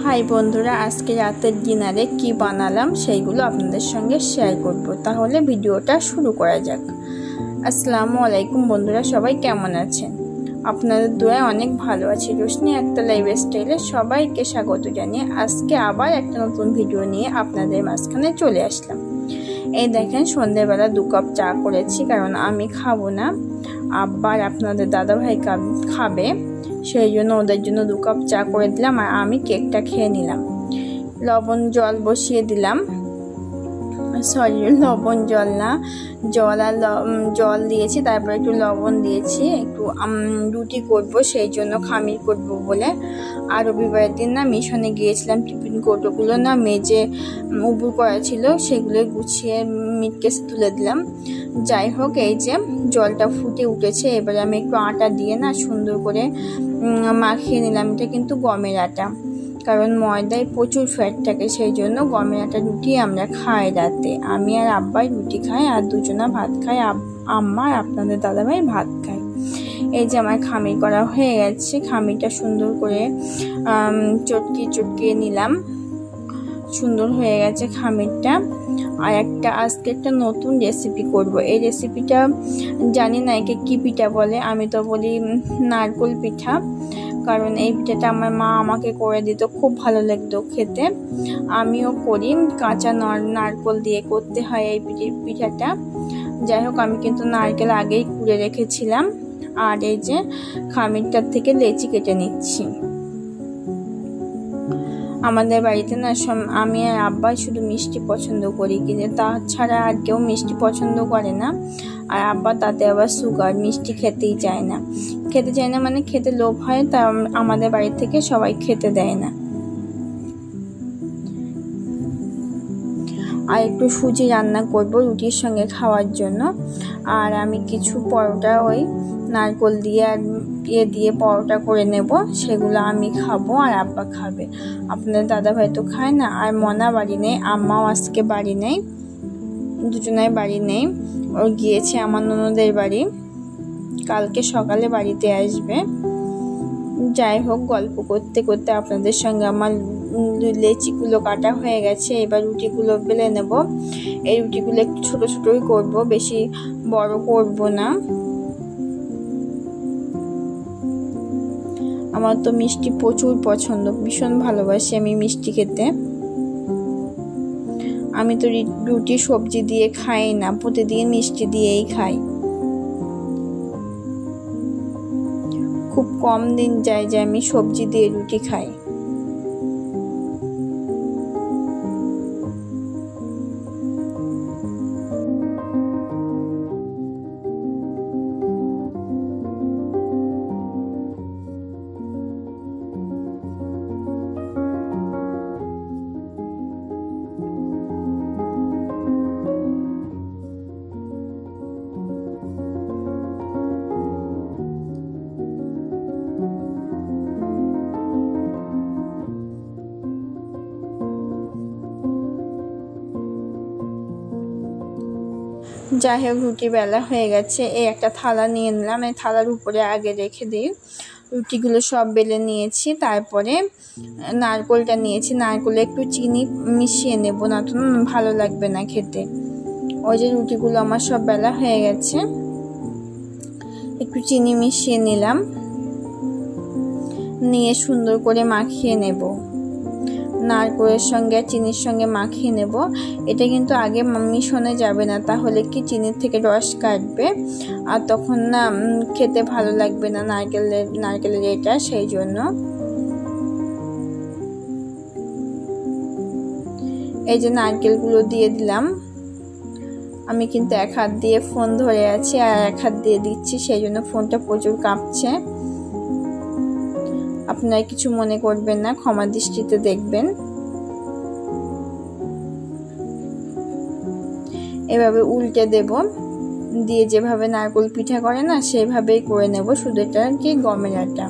High বন্ধুরা, আজকে রাতের ডিনারে কি বানালাম সেইগুলো আপনাদের সঙ্গে শেয়ার করব। তাহলে ভিডিওটা শুরু করা যাক। আসসালামু আলাইকুম বন্ধুরা, সবাই কেমন আছেন? আপনাদের দোয়ায় অনেক ভালো আছি। রোশনি একটা লাইফস্টাইলে সবাইকে স্বাগত জানিয়ে আজকে আবার একটা নতুন ভিডিও নিয়ে আপনাদের মাঝখানে চলে আসলাম। এই দেখেন, সন্ধ্যেবেলা 2 কাপ চা করেছি, কারণ আমি খাবো না, আব্বার আপনাদের দাদাভাই খাবে, সেই জন্য ওদের জন্য 2 কাপ চা করে দিলাম আর আমি কেকটা খেয়ে নিলাম। লবণ জল বসিয়ে দিলাম, লবণ জল না, জল আর জল দিয়েছি, তারপর একটু লবণ দিয়েছি। একটু রুটি করব, সেই জন্য খামির করব বলে। আর রবিবারের দিন না মিশনে গিয়েছিলাম, টিফিন কৌটোগুলো না মেজে উবুর করা ছিল, সেগুলো গুছিয়ে মিটকেসে তুলে দিলাম। যাই হোক, এই যে জলটা ফুটে উঠেছে, এবারে আমি একটু আটা দিয়ে না সুন্দর করে মাখিয়ে নিলাম। এটা কিন্তু গমের আটা, কারণ ময়দায় প্রচুর ফ্যাট থাকে, সেই জন্য গমের আটা রুটি আমরা খাই রাতে। আমি আর আব্বাই রুটি খাই, আর দুজনা ভাত খাই। আম্মা আর আপনাদের দাদাভাই ভাত খায়। এই যে আমার খামির করা হয়ে গেছে, খামিরটা সুন্দর করে চটকিয়ে নিলাম। সুন্দর হয়ে গেছে খামিরটা। আর আজকে একটা নতুন রেসিপি করব। এই রেসিপিটা জানি না একে কি পিঠা বলে, আমি তো বলি নারকেল পিঠা, কারণ এই পিঠাটা আমার মা আমাকে করে দিত, খুব ভালো লাগতো খেতে। আমিও করি, কাঁচা নারকেল দিয়ে করতে হয় এই পিঠাটা। যাই হোক, আমি কিন্তু নারকেল আগেই কুড়ে রেখেছিলাম। আর এই যে খামিরটার থেকে লেচি কেটে নিচ্ছি। আমাদের বাড়িতে না আমি আর আব্বাই শুধু মিষ্টি পছন্দ করি, কিন্তু তাছাড়া আর কেউ মিষ্টি পছন্দ করে না। আর আব্বা তাতে আবার সুগার, মিষ্টি খেতেই চায় না। মানে খেতে লোভ হয়, তা আমাদের বাড়ি থেকে সবাই খেতে দেয় না। আর একটু সুজি রান্না করব রুটির সঙ্গে খাওয়ার জন্য। আর আমি কিছু পরোটা ওই নারকেল দিয়ে আর দিয়ে পরোটা করে নেব, সেগুলো আমি খাবো আর আব্বা খাবে। আপনাদের দাদাভাই তো খায় না। আর মনা বাড়ি নেই, আম্মাও আজকে বাড়ি নেই, দুজনাই বাড়ি নেই। ও গিয়েছে আমার ননদের বাড়ি, কালকে সকালে বাড়িতে আসবে। যাই হোক, গল্প করতে করতে আপনাদের সঙ্গে আমার লেচিগুলো কাটা হয়ে গেছে। এবার রুটিগুলো বেলে নেব। এই রুটিগুলো একটু ছোটো ছোটোই করব, বেশি বড় করব না। আমার তো মিষ্টি প্রচুর পছন্দ, ভীষণ ভালোবাসি আমি মিষ্টি খেতে। আমি তো রুটি সবজি দিয়ে খাই না, প্রতিদিন মিষ্টি দিয়েই খাই। খুব কম দিন যায় যে আমি সবজি দিয়ে রুটি খাই। যাই হোক, রুটি বেলা হয়ে গেছে। এই একটা থালা নিয়ে নিলাম, এই থালার উপরে আগে রেখে দিই। রুটিগুলো সব বেলে নিয়েছি, তারপরে নারকেলটা নিয়েছি। নারকেলে একটু চিনি মিশিয়ে নেব, না তো ভালো লাগবে না খেতে। ওই যে রুটিগুলো আমার সব বেলা হয়ে গেছে, একটু চিনি মিশিয়ে নিলাম, নিয়ে সুন্দর করে মাখিয়ে নেব। নারকেলের সঙ্গে চিনির সঙ্গে মাখিয়ে নেব। এটা কিন্তু আগে মিশনে যাবে না, তাহলে কি চিনির থেকে রস কাটবে, আর তখন না খেতে ভালো লাগবে না নারকেলের এটা, সেই জন্য। এই যে নারকেলগুলো দিয়ে দিলাম। আমি কিন্তু এক হাত দিয়ে ফোন ধরে আছি আর এক হাত দিয়ে দিচ্ছি, সেই জন্য ফোনটা প্রচুর কাঁপছে। আপনারা কিছু মনে করবেন না, ক্ষমা দৃষ্টিতে দেখবেন। এভাবে উল্টে দেব, দিয়ে যেভাবে নারকেল পিঠা করে না সেইভাবেই করে নেব, শুধু এটা কি গমের আটা।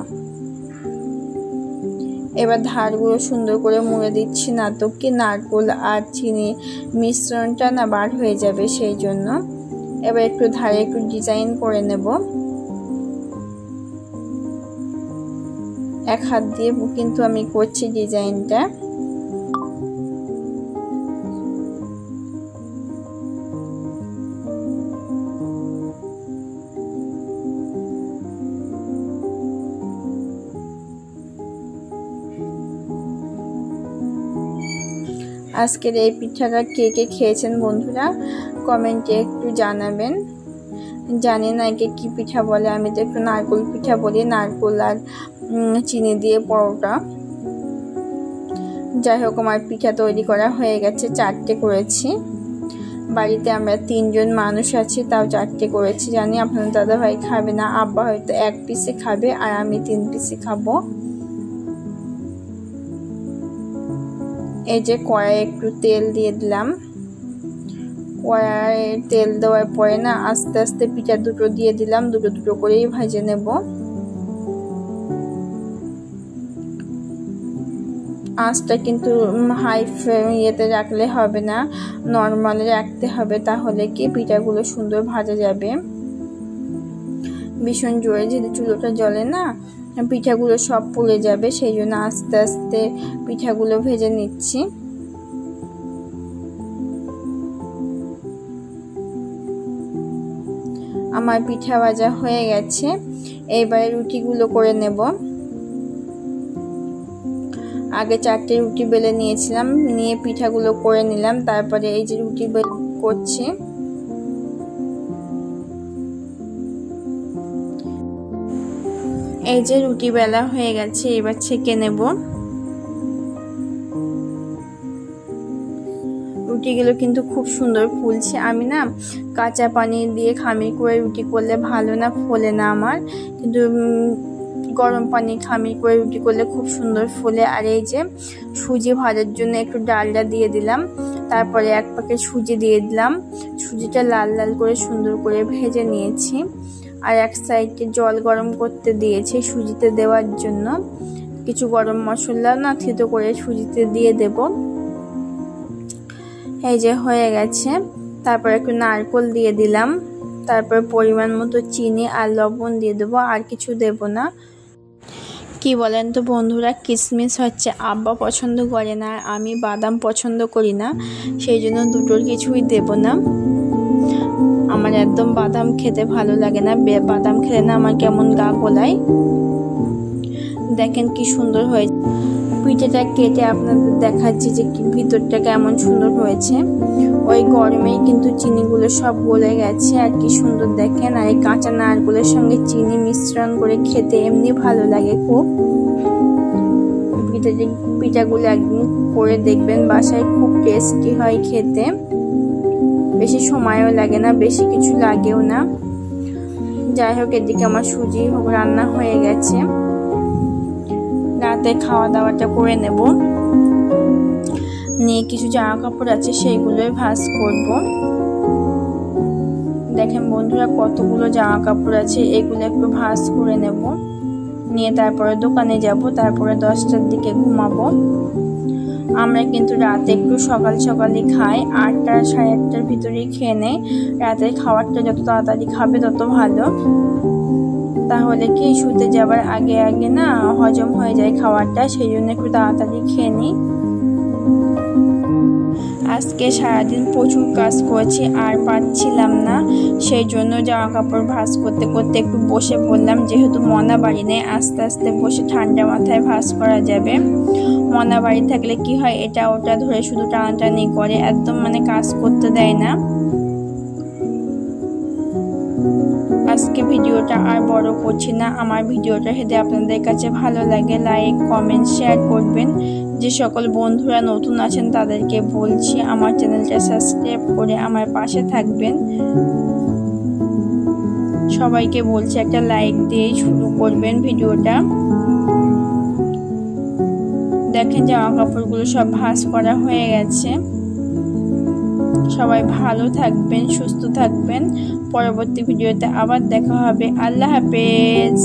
এবার ধারগুলো সুন্দর করে মুড়ে দিচ্ছি, না তো কি নারকেল আর চিনি মিশ্রণটা না বার হয়ে যাবে, সেই জন্য। এবার একটু ধারে একটু ডিজাইন করে নেব। এক হাত দিয়ে কিন্তু আমি করছি ডিজাইনটা। আজকের এই পিঠাটা কে কে খেয়েছেন বন্ধুরা কমেন্টে একটু জানাবেন। জানি না একে কি পিঠা বলে, আমি তো একটু নারকেল পিঠা বলি, নারকেল আর চিনি দিয়ে পরোটা। যাই হোক, আমার পিঠা তৈরি করা হয়ে গেছে, 4টে করেছি। বাড়িতে আমরা 3 জন মানুষ আছি, তাও 4টে করেছি। জানি আপনার দাদা ভাই খাবে না, আব্বা হয়তো 1 পিসে খাবে আর আমি 3 পিসে খাবো। এই যে কড়াইয়ে একটু তেল দিয়ে দিলাম। কড়াইয়ে তেল দেওয়ার পরে না আস্তে আস্তে পিঠা দুটো দিয়ে দিলাম, দুটো দুটো করেই ভেজে নেব। আঁচটা কিন্তু হাই ইয়েতে রাখলে হবে না, নর্মালে রাখতে হবে, তাহলে কি পিঠাগুলো সুন্দর ভাজা যাবে। ভীষণ জোরে যদি চুলোটা জ্বলে না পিঠাগুলো সব পুড়ে যাবে, সেই জন্য আস্তে আস্তে পিঠাগুলো ভেজে নিচ্ছি। আমার পিঠা ভাজা হয়ে গেছে, এইবারে রুটিগুলো করে নেব। আগে 4টে রুটি বেলে নিয়েছিলাম, নিয়ে পিঠাগুলো করে নিলাম। তারপরে এই যে রুটি করছি। এই যে রুটি বেলা হয়ে গেছে, এবার ছেঁকে নেব। রুটিগুলো কিন্তু খুব সুন্দর ফুলছে। আমি না কাঁচা পানি দিয়ে খামির করে রুটি করলে ভালো না, ফোলে না আমার, কিন্তু গরম পানি খামির করে রুটি করলে খুব সুন্দর ফোলে। আর এই যে সুজি ভাজার জন্য একটু ডালডা দিয়ে দিলাম, তারপরে 1 প্যাকেট সুজি দিয়ে দিলাম। সুজিটা লাল লাল করে সুন্দর করে ভেজে নিয়েছি। আর এক সাইডে জল গরম করতে দিয়েছি সুজিতে দেওয়ার জন্য। কিছু গরম মশলা না থেতো করে সুজিতে দিয়ে দেব। এই যে হয়ে গেছে। তারপর একটু নারকেল দিয়ে দিলাম, তারপর পরিমাণ মতো চিনি আর লবণ দিয়ে দেবো, আর কিছু দেব না। কি বলেন তো বন্ধুরা, কিশমিশ হচ্ছে আব্বা পছন্দ করে না, আর আমি বাদাম পছন্দ করি না, সেই জন্য দুটোর কিছুই দেব না। আমার একদম বাদাম খেতে ভালো লাগে না, বাদাম খেলে না আমার কেমন গা গোলায়। দেখেন কি সুন্দর হয়েছে। পিঠাটা কেটে আপনাদের দেখাচ্ছি যে ভিতরটা কেমন সুন্দর হয়েছে। ওই গরমেই কিন্তু চিনিগুলো সব গলে গেছে, আর কি সুন্দর দেখেন। আর এই কাঁচা নারকেলের সঙ্গে চিনি মিশ্রণ করে খেতে এমনি ভালো লাগে খুব। পিঠাগুলো একদিন করে দেখবেন বাসায়, খুব টেস্টি হয় খেতে। বেশি সময়ও লাগে না, বেশি কিছু লাগেও না। যাই হোক, এদিকে আমার সুজি রান্না হয়ে গেছে। রাতে খাওয়া দাওয়াটা করে নেব, নিয়ে কিছু জামা কাপড় আছে সেইগুলোই ভাঁজ করব। দেখেন বন্ধুরা কতগুলো জামা কাপড় আছে, এগুলো একটু ভাঁজ করে নেব, নিয়ে তারপরে দোকানে যাব, তারপরে 10টার দিকে ঘুমাবো। আমরা কিন্তু রাতে একটু সকাল সকালই খাই, 8টা 8:30টার ভিতরেই খেয়ে নেই। রাতের খাবারটা যত তাড়াতাড়ি খাবে তত ভালো, তাহলে কি শুতে যাবার আগে আগে না হজম হয়ে যায় খাবারটা, সেই জন্য একটু তাড়াতাড়ি খেয়ে নিই। আজকে সারাদিন প্রচুর কাজ করেছি, আর পাচ্ছিলাম না, সেই জন্য জামা কাপড় ভাঁজ করতে করতে একটু বসে পড়লাম। যেহেতু মনা বাড়ি নেই, আস্তে আস্তে বসে ঠান্ডা মাথায় ভাঁজ করা যাবে। মনা বাড়ি থাকলে কি হয়, এটা ওটা ধরে শুধু টানাটানি করে, একদম মানে কাজ করতে দেয় না। আজকে ভিডিওটা আর বড় করছি না। আমার ভিডিওটা যদি আপনাদের কাছে ভালো লাগে লাইক কমেন্ট শেয়ার করবেন। যে সকল বন্ধুরা নতুন আছেন তাদেরকে বলছি আমার চ্যানেলটা সাবস্ক্রাইব করে আমার পাশে থাকবেন। সবাইকে বলছি একটা লাইক দিয়ে শুরু করবেন ভিডিওটা। দেখেন জামা কাপড়গুলো সব ভাঁজ করা হয়ে গেছে। সবাই ভালো থাকবেন, সুস্থ থাকবেন। পরবর্তী ভিডিওতে আবার দেখা হবে। আল্লাহ হাফেজ।